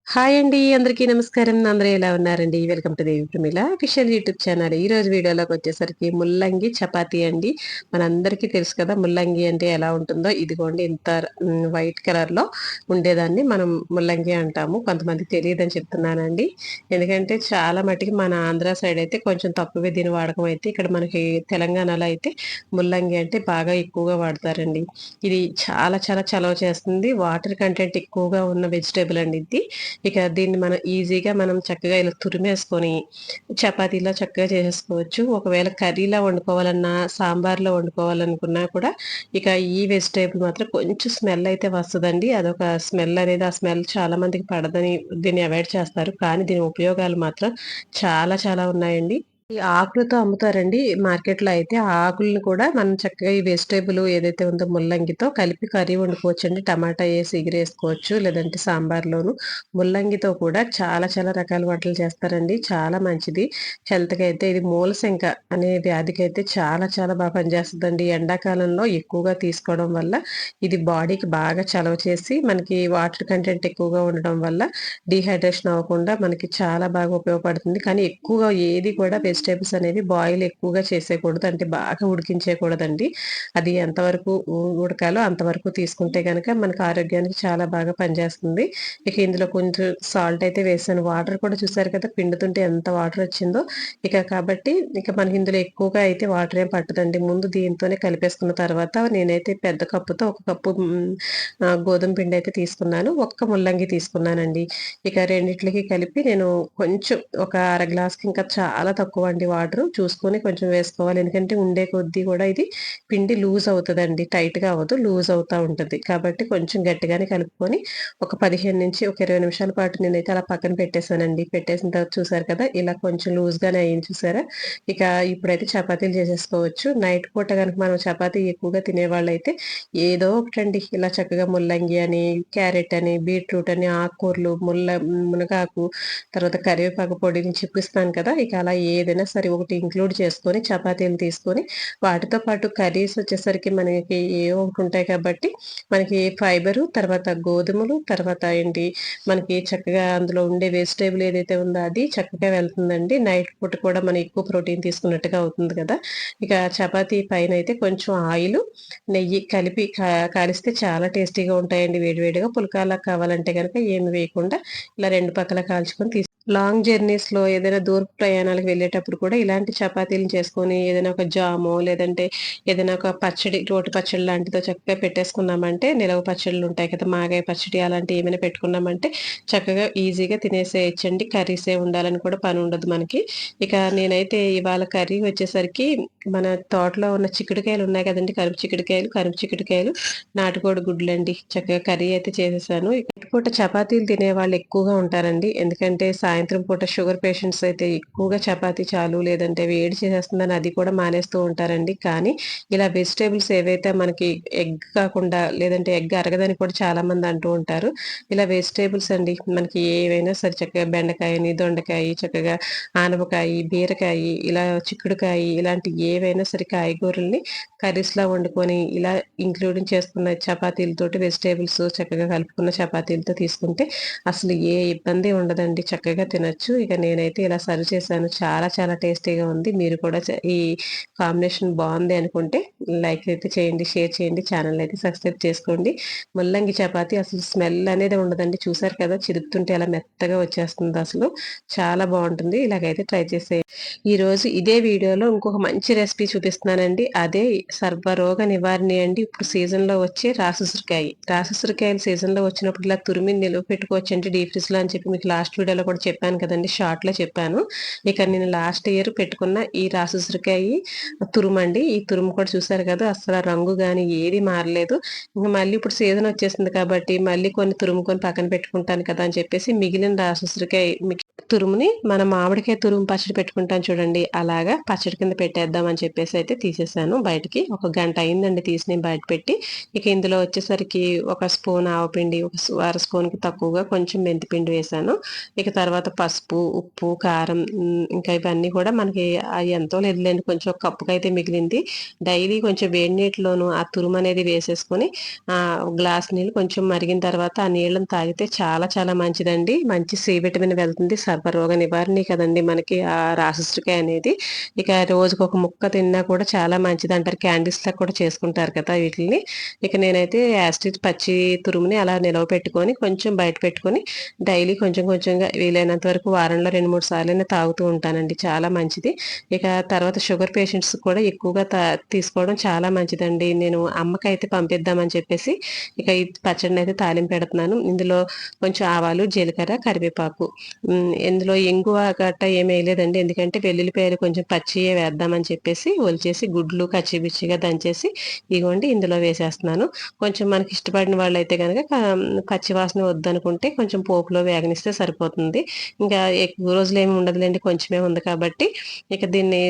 Hi అండి. అందరికీ నమస్కారం. అందరూ ఎలా ఉన్నారండి? Welcome to Devi Pramila official YouTube channel. ఈరోజు వీడియోలోకొచ్చేసరికి ముల్లంగి చపాతీ అండి. మనందరికీ తెలుసు కదా! ముల్లంగి అంటే ఎలా ఉంటుందో. ఇదిగోండి ఇంత వైట్ కలర్‌లో ఉండేదాన్ని మనం ముల్లంగి అంటాము. కొంతమందికి తెలీదని చెప్తున్నానండి. ఎందుకంటే చాలా మటికి మన ఆంధ్ర సైడ్ అయితే కొంచెం తక్కువే దీని వాడకం అయితే. ఇక్కడ మనకి తెలంగాణలో అయితే ముల్లంగి అంటే బాగా ఎక్కువగా వాడతారండి. ఇది చాలా చాలా చలవ చేస్తుంది. వాటర్ కంటెంట్ ఎక్కువగా ఉన్న వెజిటబుల్ అండి ఇది. ఇక దీన్ని మనం ఈజీగా మనం చక్కగా ఇలా తురిమేసుకొని చపాతీలా చక్కగా చేసేసుకోవచ్చు. ఒకవేళ కర్రీలా వండుకోవాలన్నా, సాంబార్‌లో వండుకోవాలనుకున్నా కూడా ఇక ఈ వెజిటబుల్ మాత్రం కొంచెం స్మెల్ అయితే వస్తదండి. అదొక స్మెల్ అనేది ఆ స్మెల్ చాలా మందికి పడదని దీన్ని అవాయిడ్ చేస్తారు. కానీ దీని ఉపయోగాలు మాత్రం చాలా చాలా ఉన్నాయండి. ఈ ఆకులతో అమ్ముతారండి మార్కెట్‌లో అయితే. ఆ ఆకుల్ని కూడా మనం చక్కగా ఈ వెజిటబుల్ ఏదైతే ఉందో ముల్లంగితో కలిపి కర్రీ వండుకోవచ్చండి. టమాటా ఏసి ఎగిరేసుకోవచ్చు. లేదంటే సాంబార్‌లోను. ముల్లంగితో కూడా చాలా చాలా రకాల వంటలు చేస్తారండి. చాలా మంచిది. హెల్త్‌కి అయితే ఇది మూలశంక అనే వ్యాధికైతే చాలా చాలా బాగా పనిచేస్తదండి. ఎండాకాలంలో ఎక్కువగా తీసుకోవడం వల్ల ఇది బాడీకి బాగా చలవ చేసి మనకి వాటర్ కంటెంట్ ఎక్కువగా ఉండడం వల్ల డీహైడ్రేషన్ అవ్వకుండా మనకి చాలా బాగా ఉపయోగపడుతుంది. కానీ ఎక్కువగా ఏది కూడా వెజిటబుల్స్ అనేవి బాయిల్ ఎక్కువగా చేసేయకూడదు. అంటే బాగా ఉడికించేయకూడదండి. అది ఎంతవరకు ఉడకాలో అంతవరకు తీసుకుంటే గనక మనకు ఆరోగ్యానికి చాలా బాగా పనిచేస్తుంది. ఇక ఇందులో కొంచెం సాల్ట్ అయితే వేసాను. వాటర్ కూడా చూసారు కదా! పిండుతుంటే ఎంత వాటర్ వచ్చిందో. ఇక కాబట్టి ఇక మనకి ఇందులో ఎక్కువగా అయితే వాటర్ ఏం పట్టదండి. ముందు దీంతోనే కలిపేసుకున్న తర్వాత నేనైతే పెద్ద కప్పుతో ఒక కప్పు గోధుమ పిండి అయితే తీసుకున్నాను. ఒక్క ముల్లంగి తీసుకున్నానండి. ఇక రెండిట్లకి కలిపి నేను కొంచెం ఒక అర గ్లాస్‌కి ఇంకా చాలా తక్కువండి వాటరు. చూసుకొని కొంచెం వేసుకోవాలి. ఎందుకంటే ఉండే కొద్దీ కూడా ఇది పిండి లూజ్ అవుతదండి. టైట్‌గా అవ్వదు. లూజ్ అవుతా ఉంటది. కాబట్టి కొంచెం గట్టిగానే కలుపుకొని ఒక 15 నుంచి ఒక 20 నిమిషాల పాటు నేనైతే అలా పక్కన పెట్టేసానండి. పెట్టేసిన తర్వాత చూసారు కదా! ఇలా కొంచెం లూజ్‌గానే అయింది చూసారా? ఇక ఇప్పుడైతే చపాతీలు చేసేసుకోవచ్చు. నైట్ పూట గనుక మనం చపాతీ ఎక్కువగా తినేవాళ్ళైతే ఏదో ఒకటండి ఇలా చక్కగా ముల్లంగి అని, క్యారెట్ అని, బీట్రూట్ అని ఆకుకూరలు మునగాకు, తర్వాత కరివేపాకు పొడిని చూపిస్తాను కదా! ఇక అలా ఏదైనా సరే ఒకటి ఇంక్లూడ్ చేసుకొని చపాతీలు తీసుకొని వాటితో పాటు కర్రీస్ వచ్చేసరికి మనకి ఏవో ఒకటి ఉంటాయి కాబట్టి మనకి ఫైబరు, తర్వాత గోధుమలు, తర్వాత ఏంటి మనకి చక్కగా అందులో ఉండే వెజిటబుల్ ఏదైతే ఉందో అది చక్కగా వెళ్తుందండి. నైట్ పూట కూడా మనం ఎక్కువ ప్రోటీన్ తీసుకున్నట్టుగా అవుతుంది కదా! ఇక చపాతీ పైనైతే కొంచెం ఆయిలు, నెయ్యి కలిపి కాలిస్తే చాలా టేస్టీగా ఉంటాయండి వేడివేడిగా. పుల్కాలా కావాలంటే గనక ఏమి వేయకుండా ఇలా 2 పక్కల కాల్చుకొని లాంగ్ జర్నీస్‌లో ఏదైనా దూరపు ప్రయాణాలకు వెళ్ళేటప్పుడు కూడా ఇలాంటి చపాతీలను చేసుకొని ఏదైనా ఒక జామో, లేదంటే ఏదైనా ఒక పచ్చడి, రోటి పచ్చడి లాంటిదో చక్కగా పెట్టేసుకున్నామంటే నిలవ పచ్చళ్ళుంటాయి కదా! మాగాయ పచ్చడి అలాంటివి ఏమైనా పెట్టుకున్నామంటే చక్కగా ఈజీగా తినేసేయొచ్చండి. కర్రీసే ఉండాలని కూడా పనుండదు మనకి. ఇక నేనైతే ఇవాళ కర్రీ వచ్చేసరికి మన తోటలో ఉన్న చిక్కుడుకాయలున్నాయి కదండీ! కరుపు చిక్కుడుకాయలు, నాటుకోడి గుడ్లండి. చక్కగా కర్రీ అయితే చేసేసాను. నైట్ పూట చపాతీలు తినేవాళ్ళు ఎక్కువగా ఉంటారండి. ఎందుకంటే సాయంత్రం పూట షుగర్ పేషెంట్స్ అయితే ఎక్కువగా చపాతీ చాలు లేదంటే వేడి చేసేస్తుందని అది కూడా మానేస్తూ ఉంటారండి. కానీ ఇలా వెజిటబుల్స్ ఏవైతే మనకి ఎగ్ కాకుండా లేదంటే ఎగ్ అరగదని కూడా చాలామంది అంటూ ఉంటారు. ఇలా వెజిటబుల్స్ అండి మనకి ఏవైనా సరే చక్కగా బెండకాయని, దొండకాయ, చక్కగా ఆనపకాయి, బీరకాయి, ఇలా చిక్కుడుకాయి ఇలాంటి ఏవైనా సరే కాయగూరల్ని కర్రీస్‌లా వండుకొని ఇలా ఇంక్లూడింగ్ చేసుకున్న చపాతీలతోటి వెజిటబుల్స్ చక్కగా కలుపుకున్న చపాతీలతో తీసుకుంటే అసలు ఏ ఇబ్బంది ఉండదండి. చక్కగా తినొచ్చు. ఇక నేనైతే ఇలా సర్వ్ చేశాను. చాలా చాలా టేస్టీగా ఉంది. మీరు కూడా ఈ కాంబినేషన్ బావుంది అనుకుంటే లైక్ అయితే చేయండి, షేర్ చేయండి. ఛానల్ అయితే సబ్స్క్రైబ్ చేసుకోండి. ముల్లంగి చపాతీ అసలు స్మెల్ అనేది ఉండదండి. చూసారు కదా! చిదుపుతుంటే ఎలా మెత్తగా వచ్చేస్తుందో అసలు. చాలా బావుంటుంది. ఇలాగైతే ట్రై చేసేయండి. ఈరోజు ఇదే వీడియోలో ఇంకొక మంచి రెసిపీ చూపిస్తున్నానండి. అదే సర్వరోగ నివారణి అండి. ఇప్పుడు సీజన్‌లో వచ్చే రాసుసిరికాయ. రాసుసిరికాయలు సీజన్‌లో వచ్చినప్పుడు ఇలా తురిమి నిలువ పెట్టుకోవచ్చండి డీప్ ఫ్రిడ్జ్‌లో అని చెప్పి మీకు లాస్ట్ వీడియోలో కూడా చెప్పాను కదండీ! షార్ట్‌లో చెప్పాను. ఇక నేను లాస్ట్ ఇయర్ పెట్టుకున్న ఈ రాసుసిరికాయ తురుమండి. ఈ తురుము కూడా చూసారు కదా! అసల రంగు గాని ఏది మారలేదు. ఇంక మళ్ళీ ఇప్పుడు సీజన్ వచ్చేసింది కాబట్టి మళ్ళీ కొన్ని తురుముకొని పక్కన పెట్టుకుంటాను కదా! అని చెప్పేసి మిగిలిన రాసుసిరికాయ తురుముని మనం మామిడికాయ తురుము పచ్చడి పెట్టుకుంటాం చూడండి. అలాగా పచ్చడి కింద పెట్టేద్దాం అని చెప్పేసి అయితే తీసేసాను బయటికి. ఒక గంట అయిందండి తీసి నేను బయట పెట్టి. ఇక ఇందులో వచ్చేసరికి ఒక స్పూన్ ఆవపిండి, అర స్పూన్‌కి తక్కువగా కొంచెం మెంతిపిండి వేశాను. ఇక తర్వాత పసుపు, ఉప్పు, కారం ఇంకా ఇవన్నీ కూడా మనకి ఎంతో లేదులెండి కొంచెం ఒక కప్పుకైతే మిగిలింది. డైలీ కొంచెం వేడి నీటిలోను ఆ తురుము అనేది వేసేసుకొని గ్లాస్ నీళ్ళు కొంచెం మరిగిన తర్వాత ఆ నీళ్ళని తాగితే చాలా చాలా మంచిదండి. మంచి సి విటమిన్ వెళ్తుంది. సర్వరోగ నివారణి కదండీ మనకి ఆ రాసిస్టికాయ అనేది. ఇక రోజుకొక ముక్క తిన్నా కూడా చాలా మంచిదంటారు. క్యాండీస్‌లా కూడా చేసుకుంటారు కదా వీటిల్ని. ఇక నేనైతే యాస్ పచ్చి తురుముని అలా నిలవ పెట్టుకొని కొంచెం బయట పెట్టుకొని డైలీ కొంచెం కొంచెంగా వీలైనంత వరకు వారంలో 2, 3 సార్లైనా తాగుతూ ఉంటానండి. చాలా మంచిది. ఇక తర్వాత షుగర్ పేషెంట్స్ కూడా ఎక్కువగా తీసుకోవడం చాలా మంచిదండి. నేను అమ్మకైతే పంపిద్దామని చెప్పేసి ఇక ఈ పచ్చడినైతే తాలింపు పెడుతున్నాను. ఇందులో కొంచెం ఆవాలు, జీలకర్ర, కరివేపాకు ఇందులో ఇంగువ గట్టా ఏమి వేయలేదండి. ఎందుకంటే వెల్లుల్లిపాయలు కొంచెం పచ్చియే వేద్దామని చెప్పేసి ఒలిచేసి గుడ్లు కచ్చిపిచ్చిగా దంచేసి ఇగోండి ఇందులో వేసేస్తున్నాను. కొంచెం మనకి ఇష్టపడిన వాళ్ళైతే గనక పచ్చి వాసన వద్దనుకుంటే కొంచెం పోపులో వేగనిస్తే సరిపోతుంది. ఇంకా ఎక్కువ రోజులేమి ఉండదులెండి. కొంచెమే ఉంది కాబట్టి ఇక దీన్ని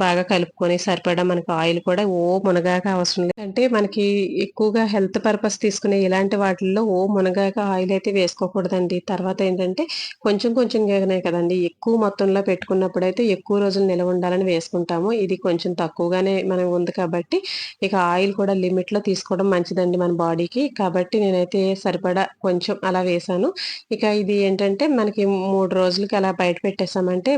బాగా కలుపుకొని సరిపడా మనకి ఆయిల్ కూడా మునగాక అవసరం లేదు. అంటే మనకి ఎక్కువగా హెల్త్ పర్పస్ తీసుకునే ఇలాంటి వాటిల్లో మునగాక ఆయిల్ అయితే వేసుకోకూడదండి. తర్వాత ఏంటంటే కొంచెం కొంచెంగానే కదండీ! ఎక్కువ మొత్తంలో పెట్టుకున్నప్పుడైతే ఎక్కువ రోజులు నిలవ ఉండాలని వేసుకుంటాము. ఇది కొంచెం తక్కువగానే మనం ఉంది కాబట్టి, ఇక ఆయిల్ కూడా లిమిట్‌లో తీసుకోవడం మంచిదండి మన బాడీకి. కాబట్టి నేనైతే సరిపడా కొంచెం అలా వేశాను. ఇక ఇది ఏంటంటే మనకి 3 రోజులకి అలా బయట పెట్టేసామంటే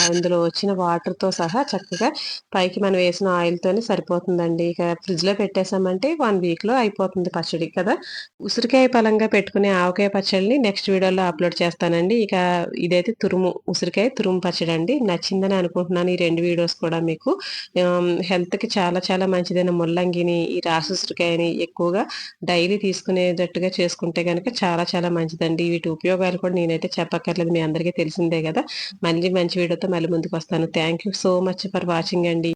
అందులో వచ్చిన వాటర్‌తో సహా చక్కగా పైకి మనం వేసిన ఆయిల్‌తోనే సరిపోతుందండి. ఇక ఫ్రిడ్జ్‌లో పెట్టేసామంటే 1 వీక్‌లో అయిపోతుంది పచ్చడి కదా! ఉసిరికాయ పలంగా పెట్టుకునే ఆవకాయ పచ్చడిని నెక్స్ట్ వీడియోలో అప్‌లోడ్ చేస్తానండి. ఇక ఇదైతే ఉసిరికాయ తురుము పచ్చడండి. నచ్చిందని అనుకుంటున్నాను ఈ 2 వీడియోస్ కూడా మీకు. హెల్త్‌కి చాలా చాలా మంచిదైన ముల్లంగిని, ఈ రాసి ఉసిరికాయని ఎక్కువగా డైలీ తీసుకునేటట్టుగా చేసుకుంటే గనక చాలా చాలా మంచిదండి. వీటి ఉపయోగాలు కూడా నేనైతే చెప్పక్కర్లేదు. మీ అందరికీ తెలిసిందే గదా! మళ్ళీ మంచి వీడియోతో మళ్ళీ ముందుకొస్తాను. Thank you so much for watching అండి.